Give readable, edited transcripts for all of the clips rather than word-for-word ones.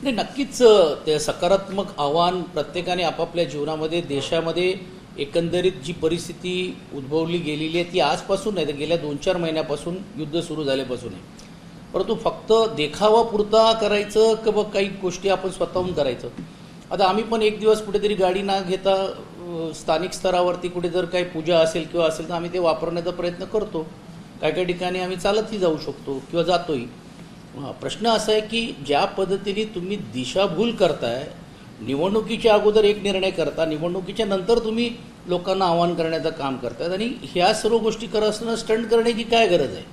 नाही, नक्कीच ते सकारात्मक आव्हान प्रत्येकाने आपापल्या जीवनामध्ये देशामध्ये एकंदरीत जी परिस्थिती उद्भवली गेलेली आहे ती आजपासून नाही तर गेल्या 2-4 महिन्यापासून युद्ध सुरू झाल्यापासून आहे. परंतु फक्त देखावापुरता करायचं की बघ काही गोष्टी आपण स्वतःहून करायचं. आता आम्ही पण एक दिवस कुठेतरी गाडी ना घेता स्थानिक स्तरावरती कुठे जर काही पूजा असेल किंवा असेल तर आम्ही ते वापरण्याचा प्रयत्न करतो. काही ठिकाणी आम्ही चालतही जाऊ शकतो किंवा जातोही. प्रश्न असा आहे की ज्या पद्धतीने तुम्ही दिशाभूल करताय, निवडणुकीच्या अगोदर एक निर्णय करता, निवडणुकीच्या नंतर तुम्ही लोकांना आवाहन करण्याचं काम करतायत आणि ह्या सर्व गोष्टी करत असताना स्टंट करण्याची काय गरज आहे.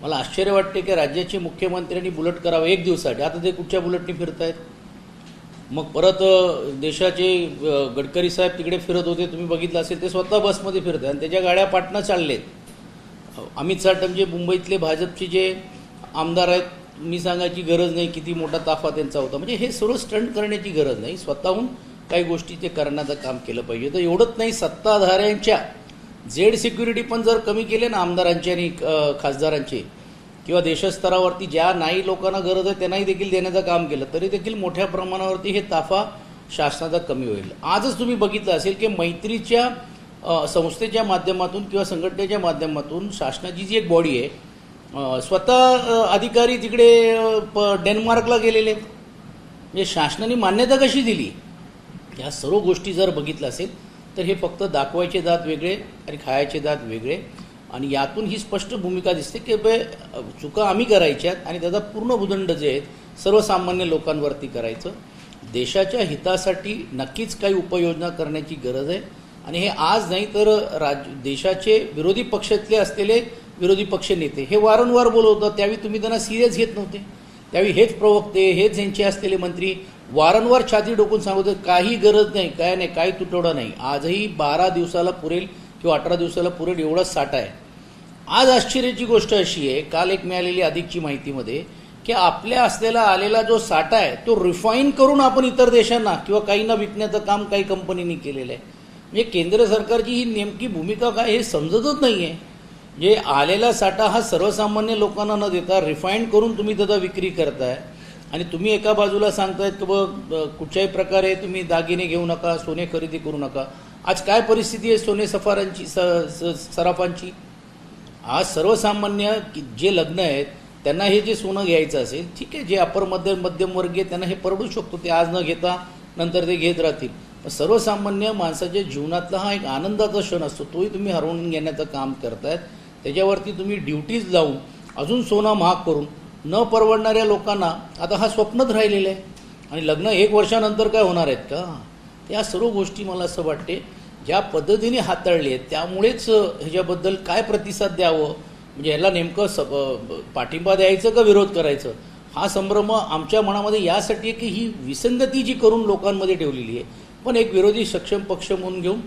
मला आश्चर्य वाटते की राज्याचे मुख्यमंत्र्यांनी बुलेट करावं एक दिवसासाठी. आता ते कुठच्या बुलेटनी फिरतायत. मग परत देशाचे गडकरी साहेब तिकडे फिरत होते, तुम्ही बघितलं असेल, ते स्वतः बसमध्ये फिरत आहेत आणि त्याच्या गाड्या पाटणं चाललेत. अमित साटम जे मुंबईतले भाजपचे जे आमदार आहेत, मी सांगायची गरज नाही किती मोठा ताफा त्यांचा होता. म्हणजे हे सर्व स्टंट करण्याची गरज नाही, स्वतःहून काही गोष्टी ते करण्याचं काम केलं पाहिजे. तर एवढंच नाही, सत्ताधाऱ्यांच्या झेड सिक्युरिटी पण जर कमी केले ना आमदारांचे आणि खासदारांचे किंवा देशस्तरावरती ज्या नाही लोकांना गरज आहे त्यांनाही देखील देण्याचं काम केलं तरी देखील मोठ्या प्रमाणावरती हे ताफा शासनाचा कमी होईल. आजच तुम्ही बघितलं असेल की मैत्रीच्या संस्थेच्या माध्यमातून किंवा संघटनेच्या माध्यमातून शासनाची जी एक बॉडी आहे, स्वतः अधिकारी तिकडे डेन्मार्कला गेलेले आहेत. म्हणजे शासनाने मान्यता कशी दिली. ह्या सर्व गोष्टी जर बघितलं असेल तर हे फक्त दाखवायचे दात वेगळे आणि खायचे दात वेगळे. आणि यातून ही स्पष्ट भूमिका दिसते की चुका आम्ही करायच्यात आणि त्याचा पूर्ण भूदंड जे आहेत सर्वसामान्य लोकांवरती करायचं. देशाच्या हितासाठी नक्कीच काही उपाययोजना करण्याची गरज आहे. आणि हे आज नाही तर देशाचे विरोधी पक्षातले असलेले विरोधी पक्ष नेते हे वारंवार बोलवतात. त्यावेळी तुम्ही त्यांना सिरियस घेत नव्हते. त्यावेळी हेच प्रवक्ते, हेच यांचे असलेले मंत्री वारंवार छाती डोकून सांगत काही गरज नाही, काय नाही, काही तुटवडा नाही. आजही 12 दिवसाला पुरेल किंवा 18 दिवसाला पुरेल एवढाच साठा आहे. आज आश्चर्याची गोष्ट अशी आहे, काल एक मिळालेली अधिकची माहितीमध्ये की आपल्या असलेला आलेला जो साठा आहे तो रिफाईन करून आपण इतर देशांना किंवा काहींना विकण्याचं काम काही कंपनींनी केलेलं आहे. म्हणजे केंद्र सरकारची ही नेमकी भूमिका काय हे समजतच नाही आहे. जे आलेला साठा हा सर्वसामान्य लोकांना न देता रिफाईंड करून तुम्ही त्याचा विक्री करताय आणि तुम्ही एका बाजूला सांगतायत की कुठच्याही प्रकारे तुम्ही दागिने घेऊ नका, सोने खरेदी करू नका. आज काय परिस्थिती आहे सोने सराफांची. आज सर्वसामान्य जे लग्न आहेत त्यांना हे जे सोनं घ्यायचं असेल ठीक आहे, जे अपर मध्यमवर्गीय त्यांना हे परवडू शकतो, ते आज न घेता नंतर ते घेत राहतील. सर्वसामान्य माणसाच्या जीवनातला हा एक आनंदाचा क्षण असतो, तोही तुम्ही हरवून घेण्याचं काम करतायत. त्याच्यावरती तुम्ही ड्युटीज लावून अजून सोनं महाग करून न परवडणाऱ्या लोकांना आता हा स्वप्नच राहिलेलं आहे. आणि लग्न 1 वर्षानंतर काय होणार आहेत का. या सर्व गोष्टी मला असं वाटते ज्या पद्धतीने हाताळली आहेत त्यामुळेच ह्याच्याबद्दल काय प्रतिसाद द्यावं, म्हणजे ह्याला नेमकं पाठिंबा द्यायचं का विरोध करायचं, हा संभ्रम आमच्या मनामध्ये यासाठी की ही विसंगती जी करून लोकांमध्ये ठेवलेली आहे. पण एक विरोधी सक्षम पक्ष म्हणून घेऊन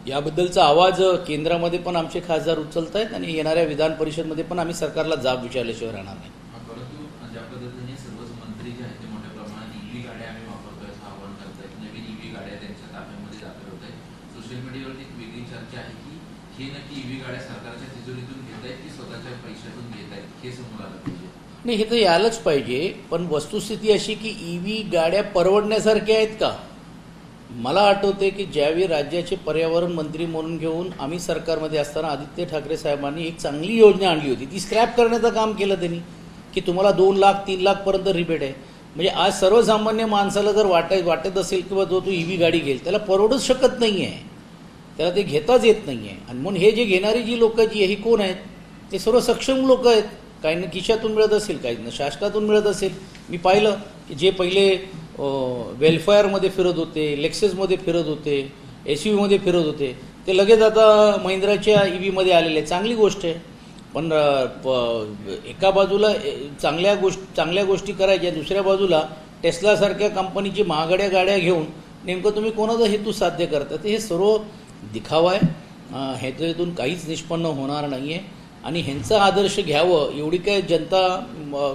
याबद्दलचा आवाज केंद्रामध्ये पण आमचे खासदार उचलत आहेत आणि येणाऱ्या विधान परिषदमध्ये पण आम्ही सरकारला जाब विचारल्याशिवाय राहणार नाही. परंतु ज्या पद्धतीने सर्वच मंत्री जे आहेत ते मोठ्या प्रमाणात ईव्ही गाड्या आम्ही वापरतोय असं आवाहन करतायत, नवीन ईव्ही गाड्या त्यांच्या ताफ्यामध्ये दाखल होत आहेत. सोशल मीडियावरती एक वेगळी चर्चा आहे की हे नक्की ईव्ही गाड्या सरकारच्या तिजोरीतून घेत आहेत की स्वतःच्या पैशातून घेत आहेत, हे समोर आलं पाहिजे. नाही, हे तर यायलाच पाहिजे. पण वस्तुस्थिती अशी की ईव्ही गाड्या परवडण्यासारख्या आहेत का. मला आठवते की ज्यावेळी राज्याचे पर्यावरण मंत्री म्हणून घेऊन आम्ही सरकारमध्ये असताना आदित्य ठाकरे साहेबांनी एक चांगली योजना आणली होती, ती स्क्रॅप करण्याचं काम केलं त्यांनी की तुम्हाला 2 लाख 3 लाखपर्यंत रिबेट आहे. म्हणजे आज सर्वसामान्य माणसाला जर वाटत असेल किंवा जो तो ईव्ही गाडी घेईल त्याला परवडूच शकत नाही आहे, त्याला ते घेताच येत नाही आहे. आणि म्हणून हे जे घेणारी जी लोकं जी ही कोण आहेत, ते सर्व सक्षम लोक आहेत. काहींना खिशातून मिळत असेल, काहींना शासनातून मिळत असेल. मी पाहिलं की जे पहिले वेलफेअरमध्ये फिरत होते, लेक्सेसमध्ये फिरत होते, SUVमध्ये फिरत होते, ते लगेच आता महिंद्राच्या ईव्हीमध्ये आलेले. चांगली गोष्ट आहे. पण एका बाजूला चांगल्या गोष्टी करायच्या, दुसऱ्या बाजूला टेस्लासारख्या कंपनीची महागड्या गाड्या घेऊन नेमकं तुम्ही कोणाचा हेतू साध्य करता. हे सर्व दिखावा आहे. ह्याच्यातून काहीच निष्पन्न होणार नाही आहे. आणि ह्यांचा आदर्श घ्यावं एवढी काय जनता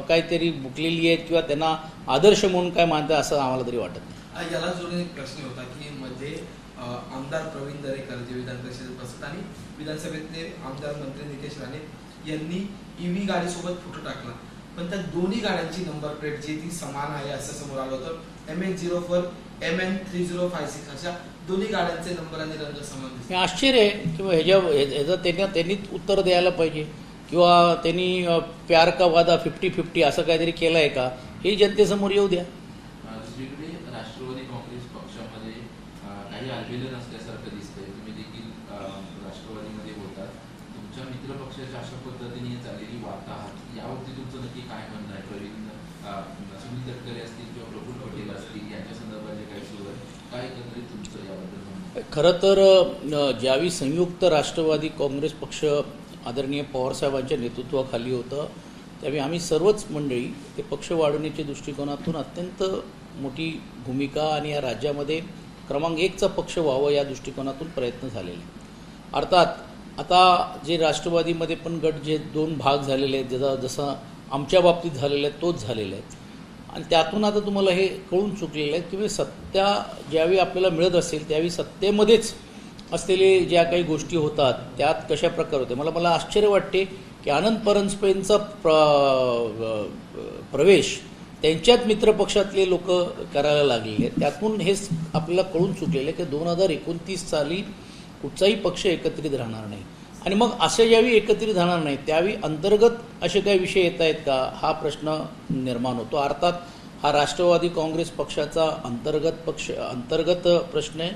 काहीतरी बुकलेली आहेत किंवा त्यांना आदर्श म्हणून काय मानतं असं आम्हाला तरी वाटत नाही. याला जोडून एक प्रश्न होता की मध्ये आमदार प्रवीण दरेकर जे विधान परिषदेत बसत आणि विधानसभेतले आमदार मंत्री नितेश राणे यांनी ईव्ही गाडीसोबत फोटो टाकला. पण त्या दोन्ही गाड्यांची नंबर प्लेट जी ती समान आहे असं समोर आलं होतं. MH04 MN3056 अशा दोन्ही गाड्यांचे नंबर आणि रंग समान दिसले. हे आश्चर्य आहे किंवा ह्याचं त्यांनीच उत्तर द्यायला पाहिजे किंवा त्यांनी प्यार का वादा 50-50 असं काहीतरी केलं आहे का हे जनतेसमोर येऊ द्या. दुसरीकडे राष्ट्रवादी काँग्रेस पक्षामध्ये काही आलबेलं नसल्यासारखं दिसतंय. तुम्ही देखील राष्ट्रवादीमध्ये होतात. तुमच्या मित्र पक्षाच्या अशा पद्धतीने चाललेली वार्ता आहात यावरती तुमचं नक्की काय म्हणणं आहे? सुनील तटकरे असतील किंवा प्रफुल्ल पटेल असतील यांच्या संदर्भात जे काही सुरू आहे काय एकंदरीत तुमचं याबद्दल म्हणणं आहे? खरं तर ज्यावेळी संयुक्त राष्ट्रवादी काँग्रेस पक्ष आदरणीय पवारसाहेबांच्या नेतृत्वाखाली होतं त्यावेळी आम्ही सर्वच मंडळी ते पक्ष वाढवण्याच्या दृष्टिकोनातून अत्यंत मोठी भूमिका आणि या राज्यामध्ये क्रमांक 1चा पक्ष व्हावं या दृष्टिकोनातून प्रयत्न झालेले. अर्थात आता जे राष्ट्रवादीमध्ये पण गट जे 2 भाग झालेले आहेत जसं आमच्या बाबतीत झालेलं आहे तोच झालेला आहे आणि त्यातून आता तुम्हाला हे कळून चुकलेलं आहे की सत्ता ज्यावेळी आपल्याला मिळत असेल त्यावेळी सत्तेमध्येच असलेले ज्या काही गोष्टी होतात त्यात कशा प्रकारे होते. मला आश्चर्य वाटते की आनंद परांजपेंचा प्रवेश त्यांच्याच मित्रपक्षातले लोक करायला लागलेले आहेत. त्यातून हेच आपल्याला कळून चुकलेलं आहे की 2029 साली कुठचाही पक्ष एकत्रित राहणार नाही आणि मग असे ज्यावेळी एकत्रित राहणार नाही त्यावेळी अंतर्गत असे काही विषय येत आहेत का हा प्रश्न निर्माण होतो. अर्थात हा राष्ट्रवादी काँग्रेस पक्षाचा अंतर्गत प्रश्न आहे.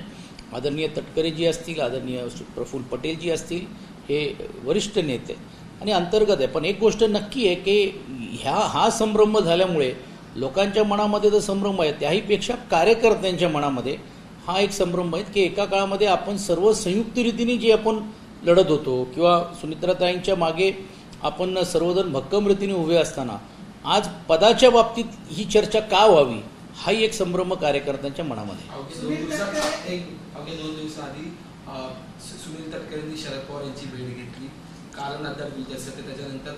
आदरणीय तटकरेजी असतील, आदरणीय प्रफुल्ल पटेलजी असतील, हे वरिष्ठ नेते आणि अंतर्गत आहे. पण एक गोष्ट नक्की आहे की हा संभ्रम झाल्यामुळे लोकांच्या मनामध्ये जो संभ्रम आहे त्याहीपेक्षा कार्यकर्त्यांच्या मनामध्ये हा एक संभ्रम आहे की एका काळामध्ये आपण सर्व संयुक्त रीतीने जे आपण लढत होतो किंवा सुनित्राताईंच्या मागे आपण सर्वजण भक्कम रीतीने उभे असताना आज पदाच्या बाबतीत ही चर्चा का व्हावी हाही एक संभ्रम कार्यकर्त्यांच्या मनामध्ये. अवघ्या 2 दिवसाआधी सुनील तटकरेंनी शरद पवार यांची भेट घेतली. कारण अद्याप गुलदस्त होते. त्याच्यानंतर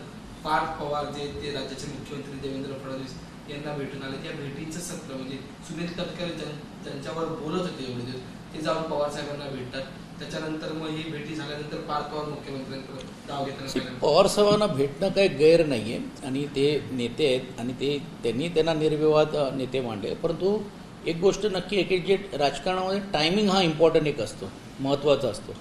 पार्थ पवार जे ते राज्याचे मुख्यमंत्री देवेंद्र फडणवीस यांना भेटून आले. त्या भेटीचं सत्र म्हणजे सुनील तटकरे त्यांच्यावर बोलत होते एवढे दिवस ते जाऊन पवार साहेबांना भेटतात. त्याच्यानंतर मग ही भेटी झाल्यानंतर पार्थ पवार मुख्यमंत्र्यांकडे दाव घेताना पवार साहेबांना भेटणं काही गैर नाही आहे आणि ते नेते आहेत आणि त्यांना निर्विवाद नेते मांडले. परंतु एक गोष्ट नक्की आहे की जे राजकारणामध्ये टायमिंग हा इम्पॉर्टंट एक असतो, महत्त्वाचा असतो.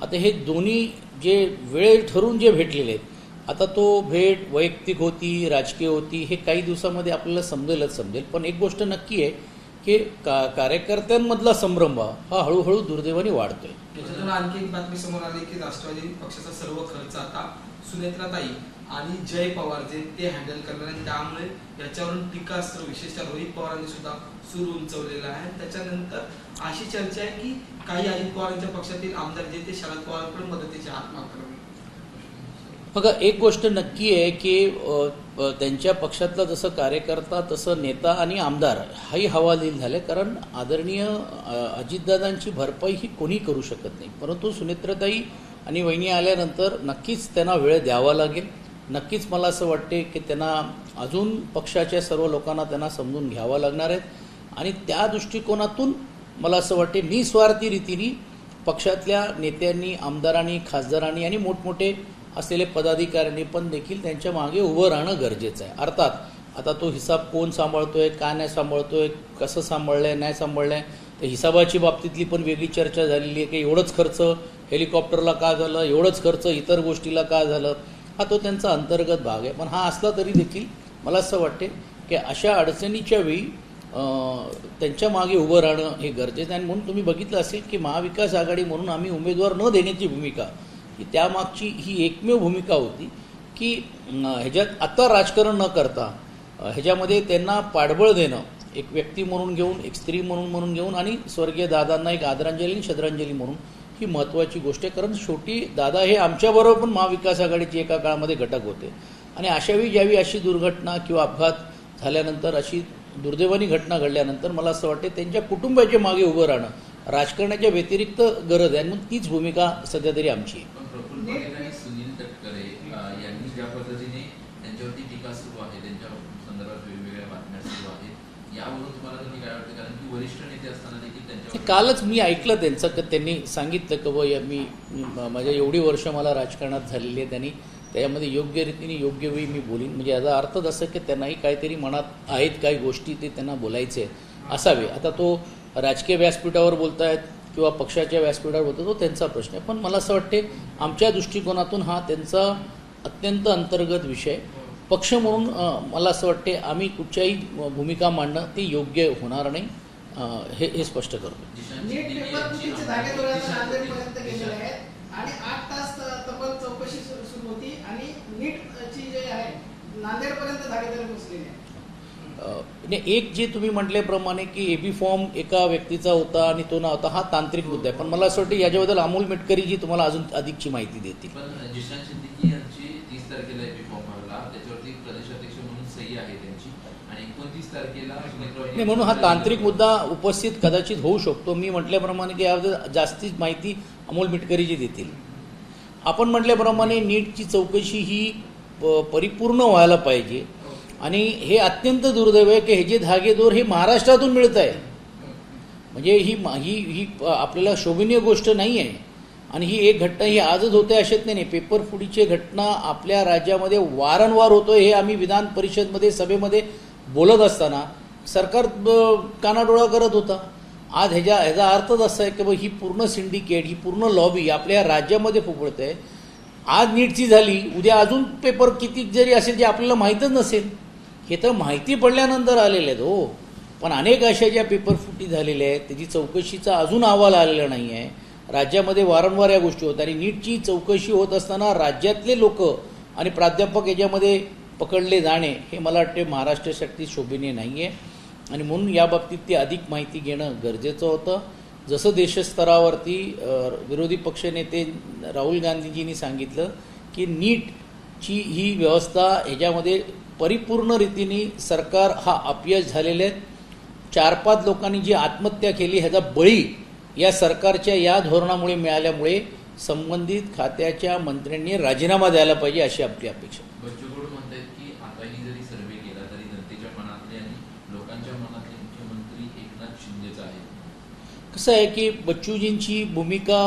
आता हे दोन्ही जे वेळ ठरवून जे भेटलेले आहेत आता तो भेट वैयक्तिक होती राजकीय होती हे काही दिवसामध्ये आपल्याला समजेल. पण एक गोष्ट नक्की आहे की कार्यकर्त्यांमधला संभ्रम हा हळूहळू दुर्दैवाने वाढतोय. त्याच्यातून आणखी एक बातमी समोर आली की राष्ट्रवादी पक्षाचा सर्व खर्च आता सुनेत्राताई आणि जय पवार जे ते हँडल करणार आणि त्यामुळे याच्यावरून टीकास्त्र विशेषतः रोहित पवारांनी सुद्धा सूर उंचवलेला आहे. त्याच्यानंतर अशी चर्चा आहे की काही अजित पवारांच्या पक्षातील आमदार जे ते शरद पवारांकडून मदतीचे हात मागतात. बघा एक गोष्ट नक्की आहे की त्यांच्या पक्षातला जसं कार्यकर्ता तसं नेता आणि आमदार हाही हवालदिल झाले. कारण आदरणीय अजितदादांची भरपाई ही कोणी करू शकत नाही. परंतु सुनेत्राताई आणि वहिनी आल्यानंतर नक्कीच त्यांना वेळ द्यावा लागेल. नक्कीच मला असं वाटते की त्यांना अजून पक्षाच्या सर्व लोकांना त्यांना समजून घ्यावं लागणार आहेत आणि त्या दृष्टिकोनातून मला असं वाटते निस्वार्थी रीतीने पक्षातल्या नेत्यांनी आमदारांनी खासदारांनी आणि मोठमोठे असलेले पदाधिकाऱ्यांनी पण देखील त्यांच्या मागे उभं राहणं गरजेचं आहे. अर्थात आता तो हिसाब कोण सांभाळतोय काय नाही सांभाळतोय कसं सांभाळलंय नाही सांभाळलंय तर हिसाबाची बाबतीतली पण वेगळी चर्चा झालेली आहे की एवढंच खर्च हेलिकॉप्टरला का झालं एवढंच खर्च इतर गोष्टीला का झालं हा तो त्यांचा अंतर्गत भाग आहे. पण हा असला तरी देखील मला असं वाटते की अशा अडचणीच्या वेळी त्यांच्या मागे उभं राहणं हे गरजेचं आहे. आणि म्हणून तुम्ही बघितलं असेल की महाविकास आघाडी म्हणून आम्ही उमेदवार न देण्याची भूमिका की त्यामागची ही एकमेव भूमिका होती की ह्याच्यात आता राजकारण न करता ह्याच्यामध्ये त्यांना पाठबळ देणं एक व्यक्ती म्हणून घेऊन एक स्त्री म्हणून घेऊन आणि स्वर्गीय दादांना एक आदरांजली आणि श्रद्धांजली म्हणून ही महत्त्वाची गोष्ट आहे. कारण शेवटी दादा हे आमच्याबरोबर पण महाविकास आघाडीचे एका काळामध्ये घटक होते आणि अशावेळी ज्यावेळी अशी दुर्घटना किंवा अपघात झाल्यानंतर अशी दुर्दैवानी घटना घडल्यानंतर मला असं वाटते त्यांच्या कुटुंबाच्या मागे उभं राहणं राजकारणाच्या व्यतिरिक्त गरज आहे. म्हणून तीच भूमिका सध्या तरी आमची आहे. प्रफुल्ल पटेल आणि सुनील तटकरे यांनी ज्या पद्धतीने त्यांच्यावरती टीका सुरू आहे त्यांच्या संदर्भात वेगवेगळ्या बातम्या सुरू आहेत यावरून तुम्हाला तुम्ही काय वाटतं? कारण की वरिष्ठ नेते असताना देखील त्यांच्या कालच मी ऐकलं त्यांचं की त्यांनी सांगितलं की मी माझ्या एवढी वर्ष मला राजकारणात झालेली आहे त्यांनी त्यामध्ये योग्य रीतीने योग्य वेळी मी बोलीन. म्हणजे याचा अर्थच असं की त्यांनाही काहीतरी मनात आहेत काही गोष्टी ते त्यांना बोलायचे असावे. आता तो राजकीय व्यासपीठावर बोलतायत किंवा पक्षाच्या व्यासपीठावर बोलतो तो त्यांचा प्रश्न आहे. पण मला असं वाटते आमच्या दृष्टिकोनातून हा त्यांचा अत्यंत अंतर्गत विषय. पक्ष म्हणून मला असं वाटते आम्ही कुठच्याही भूमिका मांडणं ते योग्य होणार नाही, हे स्पष्ट करतो. नीट पेपर फुटीचे धागेदोऱ्यात नांदेडपर्यंत गेलेले आहेत आणि 8 तास तब्बल चौकशी सुरू होती आणि नीटची जे आहे नांदेडपर्यंत धागेदोरे पोहोचलेले आहेत. एक जे तुम्ही म्हटल्याप्रमाणे की एबी फॉर्म एका व्यक्तीचा होता आणि तो नव्हता, हा तांत्रिक मुद्दा आहे. पण मला असं वाटतं याच्याबद्दल अमोल मेटकरी जी तुम्हाला अजून अधिकची माहिती देतील. पण जिशान सिद्दीकी यांची 30 तारखेला एबी फॉर्म भरला, त्याच्यावरती प्रदेशाध्यक्ष म्हणून सही आहे त्यांची आणि 29 तारखेला नाही म्हणून हा तांत्रिक मुद्दा उपस्थित कदाचित होऊ शकतो. मी म्हटल्याप्रमाणे की याबद्दल जास्तीत माहिती अमोल मेटकरी जी देतील. आपण म्हटल्याप्रमाणे नीटची चौकशी ही परिपूर्ण व्हायला पाहिजे आणि हे अत्यंत दुर्दैव आहे की हे जे धागेदोर हे महाराष्ट्रातून मिळत आहे. म्हणजे ही आपल्याला शोभनीय गोष्ट नाही आहे आणि ही एक घटना ही आजच होते अशात नाही. पेपर फुटीची घटना आपल्या राज्यामध्ये वारंवार होतोय. हे आम्ही विधान परिषदमध्ये सभेमध्ये बोलत असताना सरकार कानाडोळा करत होता. आज ह्याचा अर्थच असा आहे की ही पूर्ण सिंडिकेट, ही पूर्ण लॉबी आपल्या राज्यामध्ये फुफडत आहे. आज नीटची झाली, उद्या अजून पेपर किती जरी असेल जे आपल्याला माहीतच नसेल. हे तर माहिती पडल्यानंतर आलेले आहेत हो. पण अनेक अशा ज्या पेपर फुटी झालेल्या आहेत त्याची चौकशीचा अजून अहवाल आलेला नाही आहे. राज्यामध्ये वारंवार या गोष्टी होतात आणि नीटची चौकशी होत असताना राज्यातले लोक आणि प्राध्यापक याच्यामध्ये पकडले जाणे हे मला वाटते महाराष्ट्रासाठी शोभनीय नाही आहे. आणि म्हणून याबाबतीत ती अधिक माहिती घेणं गरजेचं होतं. जसं देशस्तरावरती विरोधी पक्षनेते राहुल गांधीजींनी सांगितलं की नीटची ही व्यवस्था ह्याच्यामध्ये परिपूर्ण रीतीने सरकार हा अपयश झालेले आहेत. 4-5 लोकांनी जी आत्महत्या केली ह्याचा बळी या सरकारच्या या धोरणामुळे मिळाल्यामुळे संबंधित खात्याच्या मंत्र्यांनी राजीनामा द्यायला पाहिजे अशी आपली अपेक्षा. बच्चू कडू म्हणतात की आताही जरी सर्वे केला तरी जनतेच्या मनातले आणि लोकांच्या मनातले मुख्यमंत्री एकनाथ शिंदेच आहे. कसं आहे की बच्चूजींची भूमिका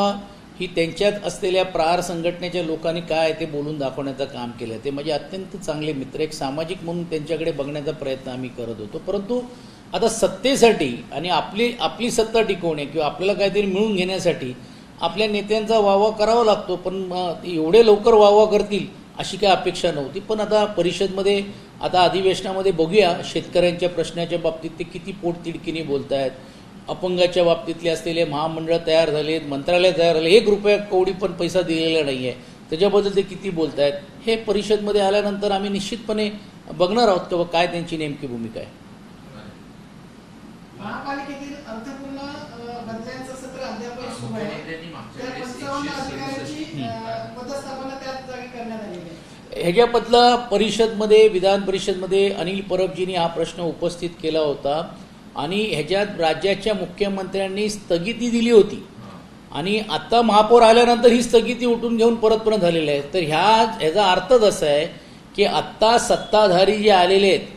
ही त्यांच्यात असलेल्या प्रहार संघटनेच्या लोकांनी काय ते बोलून दाखवण्याचं काम केलं. ते म्हणजे अत्यंत चांगले मित्र, एक सामाजिक म्हणून त्यांच्याकडे बघण्याचा प्रयत्न आम्ही करत होतो. परंतु आता सत्तेसाठी आणि आपली सत्ता टिकवणे किंवा आपल्याला काहीतरी मिळून घेण्यासाठी आपल्या नेत्यांचा वावा करावा लागतो. पण एवढे लवकर वावा करतील अशी काय अपेक्षा नव्हती. पण आता परिषदमध्ये आता अधिवेशनामध्ये बघूया शेतकऱ्यांच्या प्रश्नाच्या बाबतीत ते किती पोटतिडकीने बोलत आहेत. अपंगाच्या बाबतीतले असलेले महामंडळ तयार झालेत, मंत्रालय तयार झाले, 1 रुपया कवडी पण पैसा दिलेला नाही आहे, त्याच्याबद्दल ते किती बोलत आहेत हे परिषदमध्ये आल्यानंतर आम्ही निश्चितपणे बघणार आहोत की काय त्यांची नेमकी भूमिका आहे. महापालिकेतील अर्थपूर्ण बदल्यांचं सत्र अद्यापही सुरू आहे. मुख्यमंत्र्यांनी मागच्या त्या वेळेस 55 167 अधिकाऱ्यांची पदस्थापना त्याच जागी करण्यात आलेली आहे. ह्याच्याबद्दला परिषदमध्ये विधान परिषदमध्ये अनिल परबजींनी हा प्रश्न उपस्थित केला होता आणि ह्याच्यात राज्याच्या मुख्यमंत्र्यांनी स्थगिती दिली होती आणि आता महापौर आल्यानंतर ही स्थगिती उठून घेऊन परत झालेली आहे. तर ह्याचा अर्थच असा आहे की आत्ता सत्ताधारी जे आलेले आहेत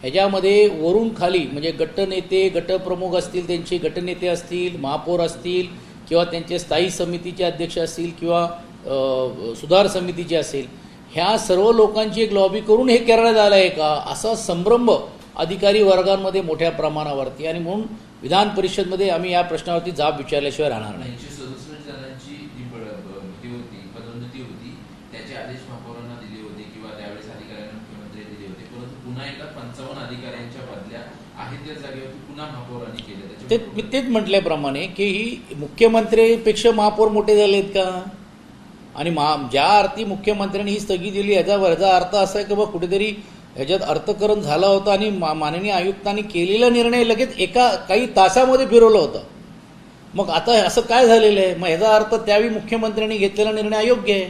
ह्याच्यामध्ये वरून खाली म्हणजे गटनेते, गटप्रमुख असतील, त्यांचे गटनेते असतील, महापौर असतील किंवा त्यांचे स्थायी समितीचे अध्यक्ष असतील किंवा सुधार समितीचे असेल, ह्या सर्व लोकांची एक लॉबी करून हे करण्यात आलं आहे का असा संभ्रम अधिकारी वर्गांमध्ये मोठ्या प्रमाणावरती. आणि म्हणून विधान परिषदमध्ये आम्ही या प्रश्नावरती जाब विचारल्याशिवाय राहणार नाही. 167 जणांची जी पदोन्नती होती त्याचे आदेश महापौरांना दिले होते किंवा त्यावेळेस अधिकाऱ्यांना मुख्यमंत्री दिले होते. परंतु पुन्हा एकदा 55 अधिकाऱ्यांच्या बदल्या आहेत त्या जागेवरती पुन्हा महापौरांनी केल्या. मी तेच म्हटल्याप्रमाणे की ही मुख्यमंत्र्यांपेक्षा महापौर मोठे झालेत का? आणि ज्या अर्थी मुख्यमंत्र्यांनी ही स्थगिती दिली ह्याचा अर्थ असा आहे की बा कुठेतरी ह्याच्यात अर्थकरण झाला होता आणि माननीय आयुक्तांनी केलेला निर्णय लगेच काही तासामध्ये फिरवलं होतं. मग आता असं काय झालेलं आहे? मग ह्याचा अर्थ त्यावेळी मुख्यमंत्र्यांनी घेतलेला निर्णय अयोग्य आहे.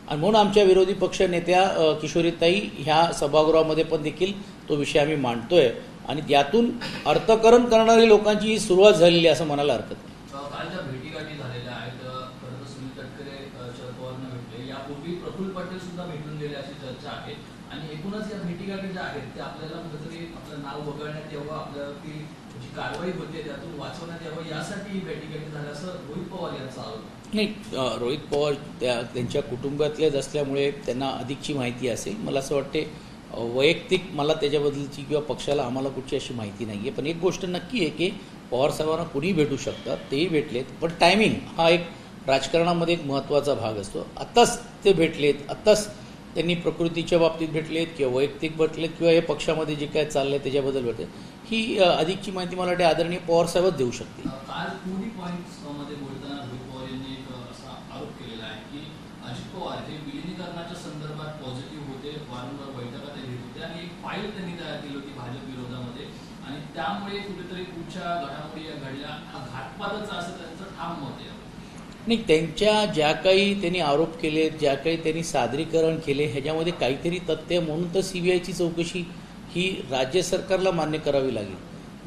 आणि म्हणून आमच्या विरोधी पक्ष नेत्या किशोरीताई ह्या सभागृहामध्ये पण देखील तो विषय आम्ही मांडतोय आणि यातून अर्थकरण करणारी लोकांची ही सुरुवात झालेली असं म्हणायला हरकत नाही. काल ज्या भेटीगाठी झालेल्या आहेत, खरं तर सुनील तटकरे शरद पवारांना भेटले, यापूर्वी प्रफुल्ल पटेल सुद्धा भेटून गेले अशी चर्चा आहे. आणि एकूणच या भेटीगाठी ज्या आहेत त्या आपल्याला कुठेतरी आपलं नाव वगळण्यात यावं, आपल्यावरती जी कारवाई होते त्यातून वाचवण्यात यावं यासाठी ही बैठक झाली असं रोहित पवार यांचा आरोप आहे. नाही, रोहित पवार त्यांच्या कुटुंबातलेच असल्यामुळे त्यांना अधिकची माहिती असेल. मला असं वाटते वैयक्तिक मला त्याच्याबद्दलची किंवा पक्षाला आम्हाला कुठची अशी माहिती नाही आहे. पण एक गोष्ट नक्की आहे की पवार साहेबांना कुणीही भेटू शकतात, तेही भेटलेत. पण टायमिंग हा एक राजकारणामध्ये एक महत्त्वाचा भाग असतो. आत्ताच ते भेटलेत, आत्ताच त्यांनी प्रकृतीच्या बाबतीत भेटलेत किंवा वैयक्तिक भेटलेत किंवा हे पक्षामध्ये जे काय चाललं आहे त्याच्याबद्दल भेटले, ही अधिकची माहिती मला वाटते आदरणीय पवार साहेबच देऊ शकतील. काल 2D पॉईंट्स मध्ये बोलताना रोहित पवार यांनी एक असा आरोप केलेला आहे की अजित पवार हे विलिनीकरणाच्या संदर्भात पॉझिटिव्ह होते, वारंवार बैठका ते घेत होते आणि एक फाईल त्यांनी तयार केली होती भाजप विरोधामध्ये आणि त्यामुळे कुठेतरी पुढच्या घडामोडी या घडल्या, हा घातपातच असं त्यांचं ठाम मत आहे. नाही, त्यांच्या ज्या काही त्यांनी आरोप केले, ज्या काही त्यांनी सादरीकरण केले, ह्याच्यामध्ये काहीतरी तथ्य म्हणून तर CBIची चौकशी ही राज्य सरकारला मान्य करावी लागेल.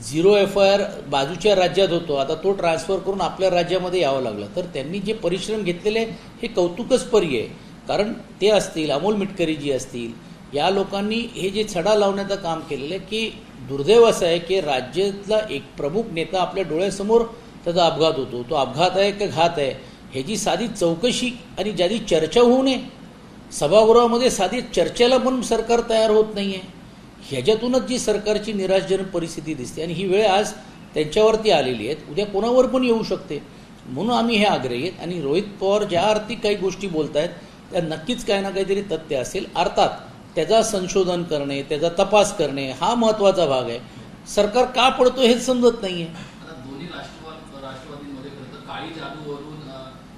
0 FIR बाजूच्या राज्यात होतो, आता तो ट्रान्सफर करून आपल्या राज्यामध्ये यावं लागलं. तर त्यांनी जे परिश्रम घेतलेले हे कौतुकस्परी आहे. कारण ते असतील, अमोल मिटकरी जी असतील, या लोकांनी हे जे छडा लावण्याचं काम केलेलं आहे की दुर्दैव असं आहे की राज्यातला एक प्रमुख नेता आपल्या डोळ्यासमोर त्याचा अपघात होतो. तो अपघात आहे का घात आहे ह्याची साधी चौकशी आणि ज्याची चर्चा होऊ नये, सभागृहामध्ये साधी चर्चेला पण सरकार तयार होत नाही आहे. ह्याच्यातूनच जी सरकारची निराशजनक परिस्थिती दिसते आणि ही वेळ आज त्यांच्यावरती आलेली आहे, उद्या कोणावर पण येऊ शकते. म्हणून आम्ही हे आग्रही आहेत. आणि रोहित पवार ज्या अर्थी काही गोष्टी बोलत आहेत त्या नक्कीच काही ना काहीतरी तथ्य असेल. अर्थात त्याचा संशोधन करणे, त्याचा तपास करणे हा महत्त्वाचा भाग आहे. सरकार का पडतो हेच समजत नाही आहे. आता दोन्ही राष्ट्रवादीमध्ये खरं तर काळी जादूवरून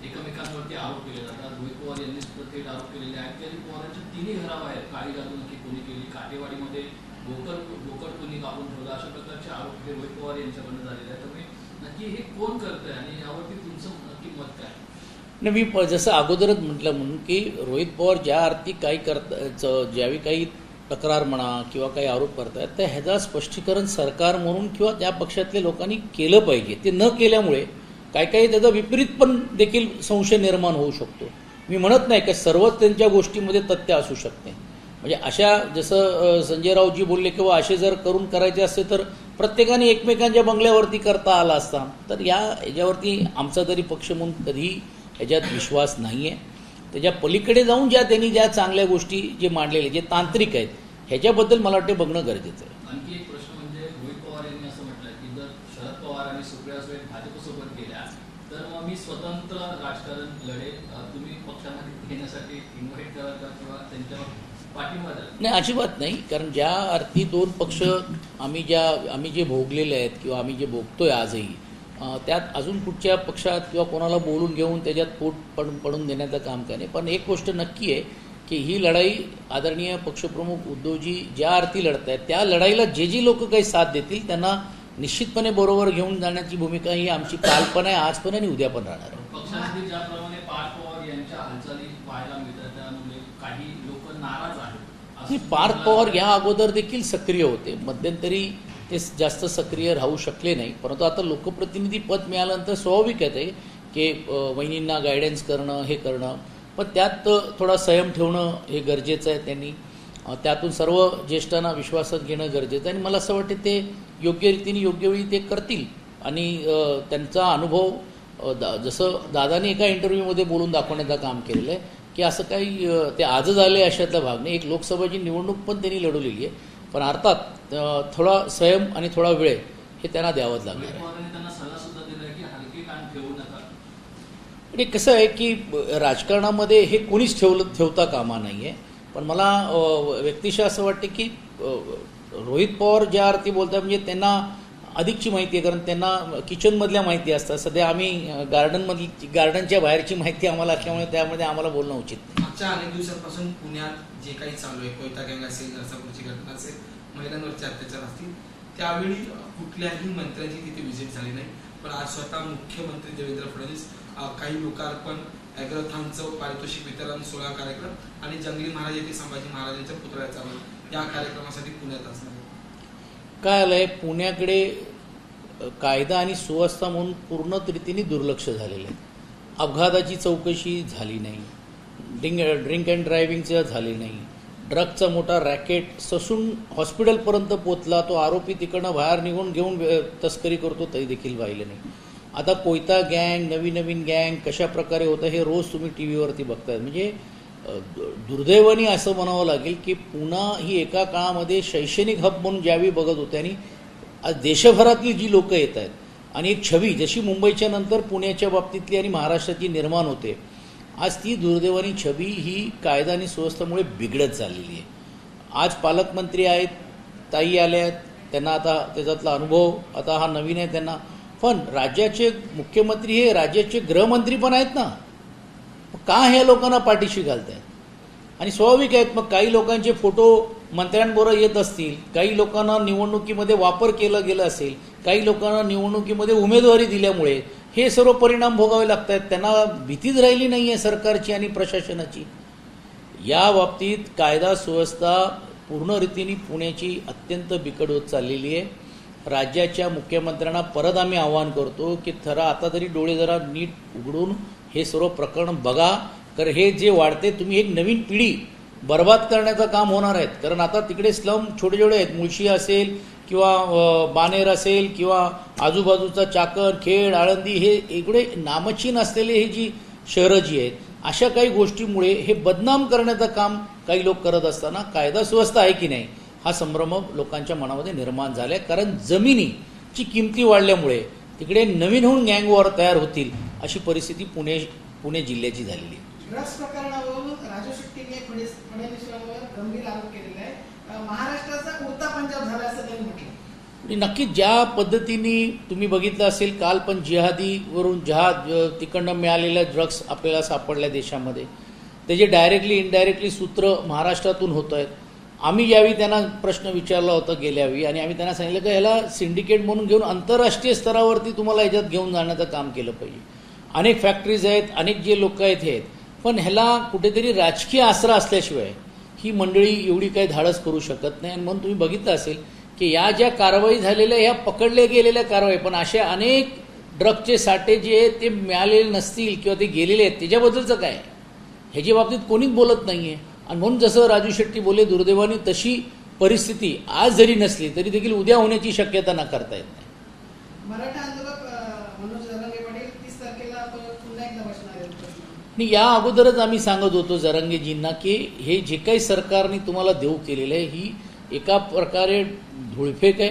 एकमेकांवरती आरोप केले जातात. रोहित पवार यांनी सुद्धा थेट आरोप केलेले आहेत की अजित पवारांच्या तिन्ही घराबाहेर काळी जादू नक्की कोणी केली, काटेवाडीमध्ये बोकड कोणी कापून ठेवला, अशा प्रकारचे आरोप हे रोहित पवार यांच्याकडून झालेले आहेत. त्यामुळे नक्की हे कोण करतंय आणि यावरती तुमचं नक्की मत काय? नाही, मी जसं अगोदरच म्हटलं म्हणून की रोहित पवार ज्या अर्थी काही ज्यावेळी काही तक्रार म्हणा किंवा काही आरोप करतात तर ह्याचा स्पष्टीकरण सरकार म्हणून किंवा त्या पक्षातल्या लोकांनी केलं पाहिजे. ते न केल्यामुळे काही त्याचा विपरीत पण देखील संशय निर्माण होऊ शकतो. मी म्हणत नाही की सर्वच त्यांच्या गोष्टीमध्ये तथ्य असू शकते. म्हणजे अशा जसं संजय राऊतजी बोलले किंवा असे जर करून करायचे असते तर प्रत्येकाने एकमेकांच्या बंगल्यावरती करता आला असता. तर याच्यावरती आमचा तरी पक्ष म्हणून कधीही ह्याच्यात विश्वास नाही आहे. त्याच्या पलीकडे जाऊन त्यांनी ज्या चांगल्या गोष्टी जे मांडलेले जे तांत्रिक आहेत ह्याच्याबद्दल मला वाटते बघणं गरजेचं आहे. आणखी एक प्रश्न म्हणजे रोहित पवार यांनी असं म्हटलं की जर शरद पवार आणि सुप्रिया सुळे भाजपसोबत गेल्या तर मग मी स्वतंत्र राजकारण लढेल, तुम्ही पक्षामध्ये घेण्यासाठी इन्व्हाइट कराल का किंवा त्यांच्यावर पाठिंबा द्याल? नाही, अजिबात नाही. कारण ज्या अर्थी दोन पक्ष आम्ही जे भोगलेले आहेत किंवा आम्ही जे भोगतोय आजही, त्यात अजून कुठच्या पक्षात किंवा कोणाला बोलून घेऊन त्याच्यात पोट पडून देण्याचं काम काय नाही. पण एक गोष्ट नक्की आहे की ही लढाई आदरणीय पक्षप्रमुख उद्धवजी ज्या अर्थी लढत आहेत त्या लढाईला जे लोक काही साथ देतील त्यांना निश्चितपणे बरोबर घेऊन जाण्याची भूमिका ही आमची काल पण आहे, आज पण आहे आणि उद्या पण राहणार आहे. पक्षामध्ये ज्याप्रमाणे पार्थ पवार यांच्या हालचाली पाहायला मिळतात त्यामुळे काही लोक नाराज आहेत. पार्थ पवार या अगोदर देखील सक्रिय होते. मध्यंतरी ते जास्त सक्रिय राहू शकले नाही. परंतु आता लोकप्रतिनिधी पद मिळाल्यानंतर स्वाभाविक आहे की वहिनींना गायडन्स करणं हे करणं, पण त्यात थोडा संयम ठेवणं हे गरजेचं आहे. त्यांनी त्यातून सर्व ज्येष्ठांना विश्वासात घेणं गरजेचं आहे आणि मला असं वाटतं ते योग्य रीतीने योग्य वेळी ते करतील. आणि त्यांचा अनुभव जसं दादाने एका इंटरव्ह्यूमध्ये बोलून दाखवण्याचं काम केलेलं आहे की असं काही ते आजच आले अशातला भाग नाही. एक लोकसभेची निवडणूक पण त्यांनी लढवलेली आहे. पण अर्थात थोडा संयम आणि थोडा वेळ हे त्यांना द्यावंच लागणार आहे. त्यांना सल्ला सुद्धा दिला की हलके कान ठेवू नका. आणि कसं आहे की राजकारणामध्ये हे कोणीच ठेवता कामा नाही आहे. पण मला व्यक्तिशः असं वाटते की रोहित पवार ज्या अर्थी बोलतात म्हणजे त्यांना अधिकची माहिती आहे. कारण त्यांना किचनमधल्या माहिती असतात. सध्या आम्ही गार्डनच्या बाहेरची माहिती आम्हाला असल्यामुळे त्यामध्ये आम्हाला बोलणं उचित नाही. मागच्या अनेक दिवसांपासून पुण्यात जे काही चालू आहे, कोयता गँग असेल, नरसापूरची घटना असेल, महिलांवरचे अत्याचार असतील, त्यावेळी कुठल्याही मंत्र्यांची तिथे व्हिजिट झाली नाही. पण आज स्वतः मुख्यमंत्री देवेंद्र फडणवीस काही लोकार्पण, अॅग्रोथॉनचं पारितोषिक वितरण सोहळा कार्यक्रम आणि जंगली महाराज येथे संभाजी महाराजांच्या पुतळ्याचा या कार्यक्रमासाठी पुण्यात असणार आहे. काय आलंय, पुण्याकडे कायदा आणि सुव्यवस्था म्हणून पूर्ण रीतीने दुर्लक्ष झालेलं आहे. अपघाताची चौकशी झाली नाही, ड्रिंक अँड ड्रायव्हिंगचं झाले नाही, ड्रगचा मोठा रॅकेट ससून हॉस्पिटलपर्यंत पोचला, तो आरोपी तिकडनं बाहेर निघून घेऊन तस्करी करतो तरी देखील पाहिलं नाही. आता कोयता गँग, नवीन गँग कशा प्रकारे होतं हे रोज तुम्ही टी व्हीवरती बघताय. म्हणजे दुर्दैवाने असं म्हणावं लागेल की पुन्हा ही एका काळामध्ये शैक्षणिक हब म्हणून ज्यावेळी बघत होते आणि आज देशभरातली जी लोकं येत आहेत आणि एक छवी जशी मुंबईच्या नंतर पुण्याच्या बाबतीतली आणि महाराष्ट्राची निर्माण होते, आज ती दुर्दैवानी छवी ही कायदा आणि सुव्यवस्थेमुळे बिघडत चाललेली आहे. आज पालकमंत्री आहेत, ताई आल्या आहेत, त्यांना आता त्याच्यातला अनुभव आता हा नवीन आहे त्यांना, पण राज्याचे मुख्यमंत्री हे राज्याचे गृहमंत्री पण आहेत ना, का ह्या लोकांना पाठीशी घालतायत? आणि स्वाभाविक आहेत, मग काही लोकांचे फोटो मंत्र्यांबरोबर येत असतील, काही लोकांना निवडणुकीमध्ये वापर केलं गेलं असेल, काही लोकांना निवडणुकीमध्ये उमेदवारी दिल्यामुळे हे सर्व परिणाम भोगावे लागत आहेत. त्यांना भीतीच राहिली नाही आहे सरकारची आणि प्रशासनाची. या बाबतीत कायदा सुव्यवस्था पूर्ण रीतीने पुण्याची अत्यंत बिकट होत चाललेली आहे. राज्याच्या मुख्यमंत्र्यांना परत आम्ही आवाहन करतो की आता तरी डोळे जरा नीट उघडून हे सर्व प्रकरण बघा, कारण हे जे वाढते तुम्ही एक नवीन पिढी बर्बाद करण्याचं काम होणार आहेत. कारण आता तिकडे स्लम छोटे छोटे आहेत, मुळशी असेल किंवा बानेर असेल किंवा आजूबाजूचा चाकण, खेड, आळंदी, हे इकडे नामचीन असलेले हे जी शहरं जी आहेत, अशा काही गोष्टीमुळे हे बदनाम करण्याचं काम काही लोक करत असताना कायदा सुव्यवस्था आहे की नाही हा संभ्रम लोकांच्या मनामध्ये निर्माण झाला आहे. कारण जमिनीची किमती वाढल्यामुळे तिकडे नवीन होऊन गँग वॉर तयार होतील अशी परिस्थिती पुणे जिल्ह्याची झालेली आहे. ड्रग्स प्रकरणावरून राजू शेट्टीने फडणवीसांवर गंभीर आरोप केलेला आहे. महाराष्ट्राचा उडता पंजाब झाला असं त्यांनी म्हटलं. आणि नक्कीच ज्या पद्धतीने तुम्ही बघितलं असेल, काल पण जिहादीवरून तिकडनं मिळालेल्या ड्रग्स आपल्याला सापडल्या देशामध्ये, त्याचे डायरेक्टली इनडायरेक्टली सूत्र महाराष्ट्रातून होत आहेत. आम्ही ज्यावेळी त्यांना प्रश्न विचारला होता गेल्यावेळी आणि आम्ही त्यांना सांगितलं की ह्याला सिंडिकेट म्हणून घेऊन आंतरराष्ट्रीय स्तरावरती तुम्हाला ह्याच्यात घेऊन जाण्याचं काम केलं पाहिजे. अनेक फॅक्टरीज आहेत, अनेक जे लोक आहेत हे आहेत, पण ह्याला कुठेतरी राजकीय आसरा असल्याशिवाय ही मंडळी एवढी काही धाडस करू शकत नाही. आणि म्हणून तुम्ही बघितलं असेल की या ज्या कारवाई झालेल्या ह्या पकडल्या गेलेल्या कारवाई, पण अशा अनेक ड्रगचे साठे जे आहेत ते मिळालेले नसतील किंवा ते गेलेले आहेत त्याच्याबद्दलचं काय ह्याच्या बाबतीत कोणीच बोलत नाही आहे. आणि म्हणून जसं राजू शेट्टी बोलले, दुर्दैवाने तशी परिस्थिती आज जरी नसली तरी देखील उद्या होण्याची शक्यता नाकारता येत नाही. मराठा आंदोलक मनोज जरांगे पाटील 30 तारखेला पुन्हा एकदा बसणार आहेत. आणि या अगोदरच आम्ही सांगत होतो जरांगेजींना की हे जे काही सरकारने तुम्हाला देऊ केलेलं आहे ही एका प्रकारे धुळफेक आहे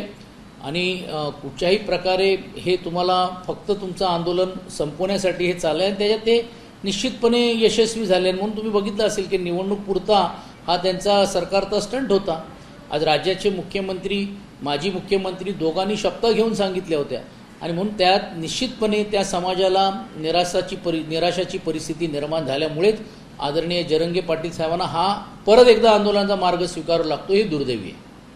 आणि कुठच्याही प्रकारे हे तुम्हाला फक्त तुमचं आंदोलन संपवण्यासाठी हे चाललं आहे. त्याच्यात ते निश्चितपणे यशस्वी झाले. म्हणून तुम्ही बघितलं असेल की निवडणूक पुरता हा त्यांचा सरकारचा स्टंट होता. आज राज्याचे मुख्यमंत्री, माजी मुख्यमंत्री दोघांनी शपथा घेऊन सांगितल्या होत्या आणि म्हणून त्यात निश्चितपणे त्या समाजाला निराशाची परिस्थिती निर्माण झाल्यामुळेच आदरणीय जरांगे पाटील साहेबांना हा परत एकदा आंदोलनाचा मार्ग स्वीकारावा लागतो, हे दुर्दैवी आहे.